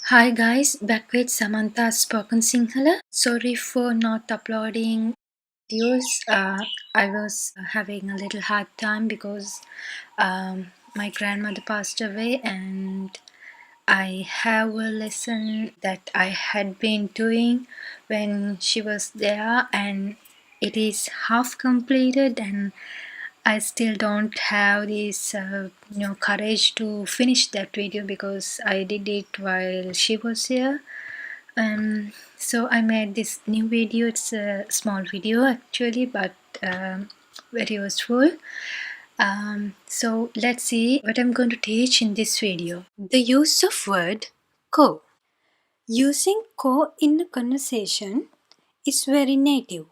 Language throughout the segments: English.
Hi guys, back with Samantha spoken Sinhala. Sorry for not uploading videos. I was having a little hard time because my grandmother passed away and I have a lesson that I had been doing when she was there and it is half completed and I still don't have this courage to finish that video because I did it while she was here. So I made this new video. It's a small video actually, but very useful. So let's see what I'm going to teach in this video. The use of word ko. Using ko in a conversation is very native.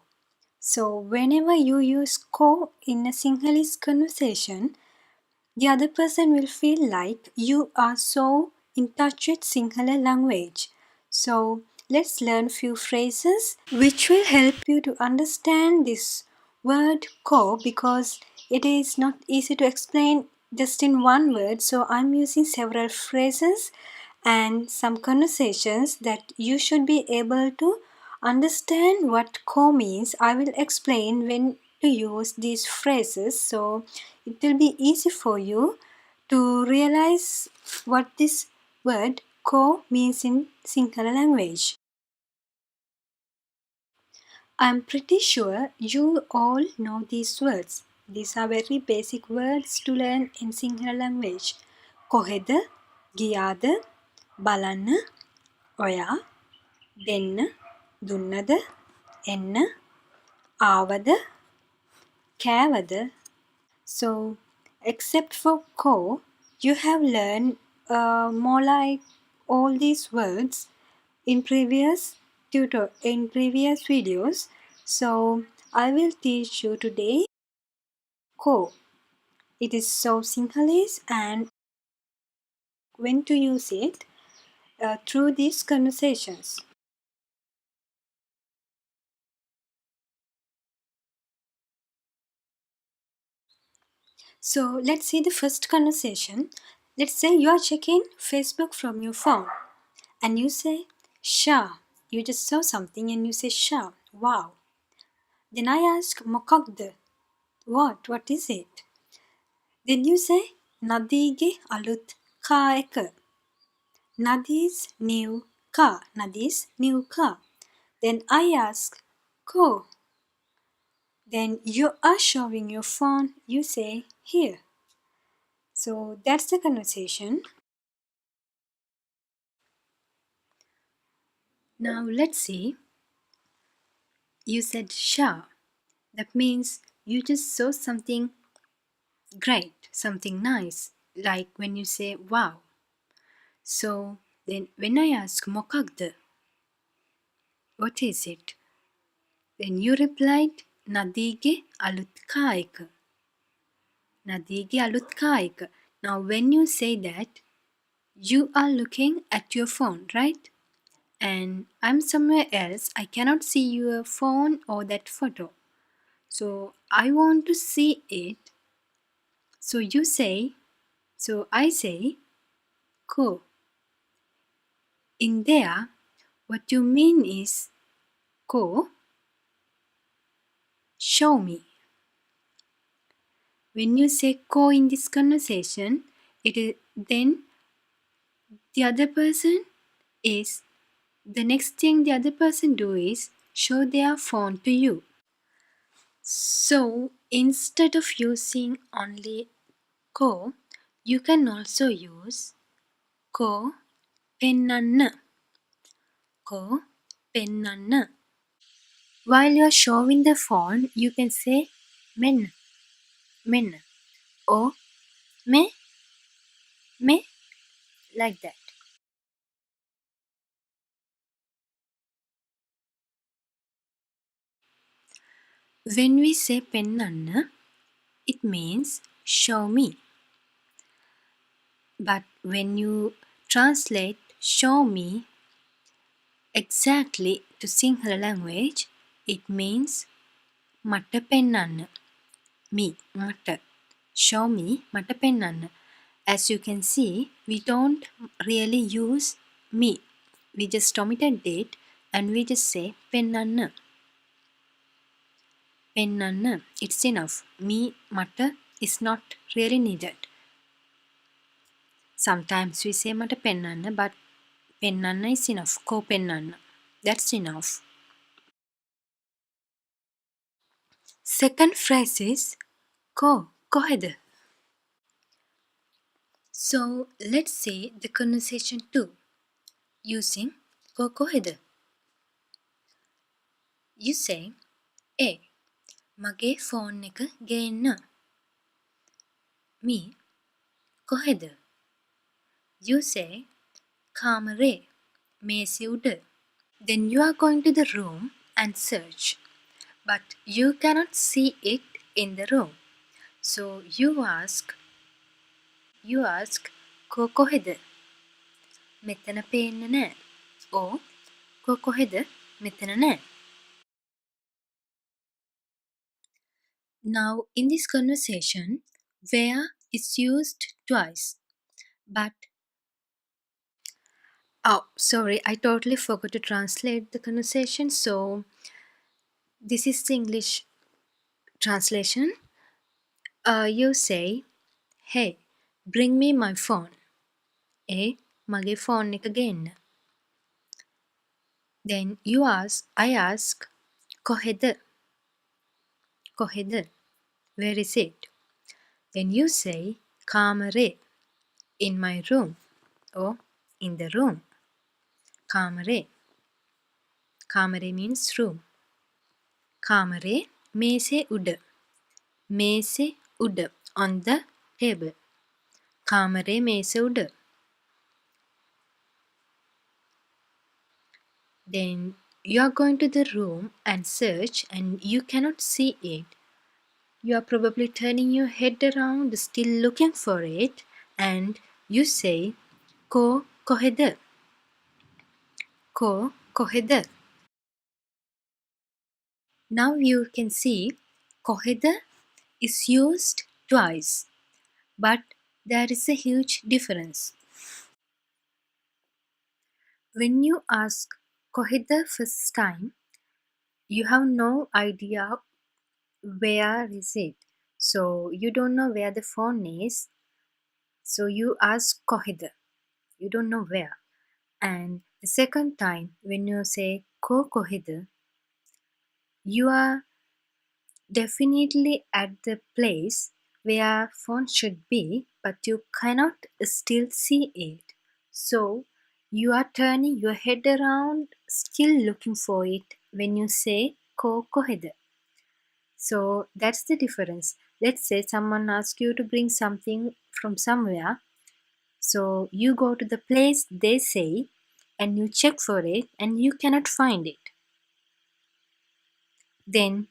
So whenever you use ko in a Sinhalese conversation, the other person will feel like you are so in touch with Sinhala language. So let's learn few phrases which will help you to understand this word ko because it is not easy to explain just in one word. So I'm using several phrases and some conversations that you should be able to understand what ko means. I will explain when to use these phrases so it will be easy for you to realize what this word ko means in Sinhala language. I'm pretty sure you all know these words. These are very basic words to learn in Sinhala language. කොහෙද ගියාද බලන්න ඔයා දෙන්න දුන්නද එන්න ආවද කෑවද. So, except for ko, you have learned more like all these words in previous videos. So, I will teach you today ko. It is so Sinhalese and when to use it through these conversations. So let's see the first conversation. Let's say you are checking Facebook from your phone and you say, Sha. You just saw something and you say, Sha. Wow. Then I ask, Mokakda. What? What is it? Then you say, Nadige alut ka eka. Nadi's new car. Nadi's new car. Then I ask, Ko. Then you are showing your phone. You say, Here. So that's the conversation. Now let's see. You said Sha. That means you just saw something great, something nice, like when you say wow. So then when I ask Mokagda, what is it? Then you replied Nadige alutkaika. Nadige alutkaika. Now when you say that, you are looking at your phone, right? And I'm somewhere else. I cannot see your phone or that photo. So I want to see it. So you say, so I say, ko. In there, what you mean is, ko, show me. When you say ko in this conversation, it is then the other person is the next thing the other person do is show their phone to you. So instead of using only ko, you can also use ko pennanna. Ko pennanna. While you're showing the phone, you can say men, men, or me, like that. When we say pennanna, it means show me. But when you translate show me exactly to Sinhala language, it means mata pennanna. Me, mata. Show me, mata pennanna. As you can see, we don't really use me. We just omitted it and we just say pennanna. Pennanna. It's enough. Me, mata is not really needed. Sometimes we say mata pennanna, but pennanna is enough. Ko pennanna. That's enough. Second phrase is ko. Koheda. So let's say the conversation too using ko koheda. You say, A. මගේ phone එක ගේන්න. Me. කොහෙද? You say, කාමරේ. මේසි උඩ. Then you are going to the room and search. But you cannot see it in the room. So you ask, කෝ කොහෙද? මෙතන පේන්නේ නෑ. Or කෝ කොහෙද? මෙතන නෑ. Now in this conversation, where is used twice. But oh, sorry, I totally forgot to translate the conversation. So this is the English translation. You say, hey, bring me my phone. මගේ phone එක ගේන්න. Then I ask, කොහෙද? කොහෙද? Where is it? Then you say, කාමරේ. In my room. Or in the room. කාමරේ. කාමරේ means room. කාමරේ මේසේ උඩ. මේසේ උඩ. On the table. කාමරේ මේසේ උඩ. Then you are going to the room and search and you cannot see it. You are probably turning your head around, still looking for it, and you say, Ko koheda. Ko koheda. Now you can see koheda is used twice, but there is a huge difference. When you ask koheda first time, you have no idea where is it. So you don't know where the phone is. So you ask koheda. You don't know where. And the second time, when you say ko koheda, you are definitely at the place where phone should be, but you cannot still see it. So you are turning your head around, still looking for it when you say ko koheda. So that's the difference. Let's say someone asks you to bring something from somewhere. So you go to the place they say and you check for it and you cannot find it. Then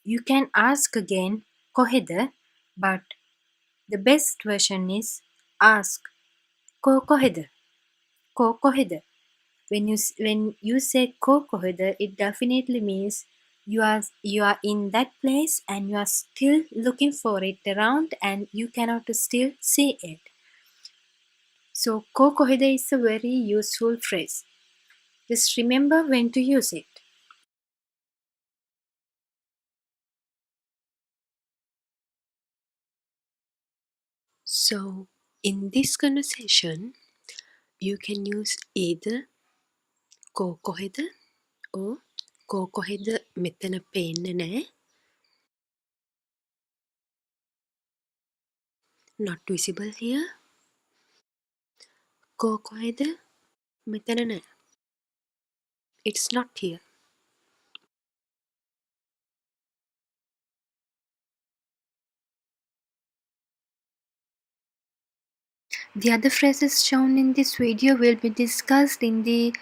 you can ask again koheda, but the best version is ask ko koheda. Ko koheda. When you say ko koheda, it definitely means you are in that place and you are still looking for it around and you cannot still see it. So ko koheda is a very useful phrase. Just remember when to use it. So, in this conversation, you can use either ko koheda or ko koheda metana penne nae. Not visible here. Ko koheda metana nae. It's not here. The other phrases shown in this video will be discussed in the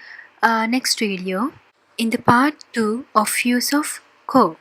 next video in the part 2 of use of ko.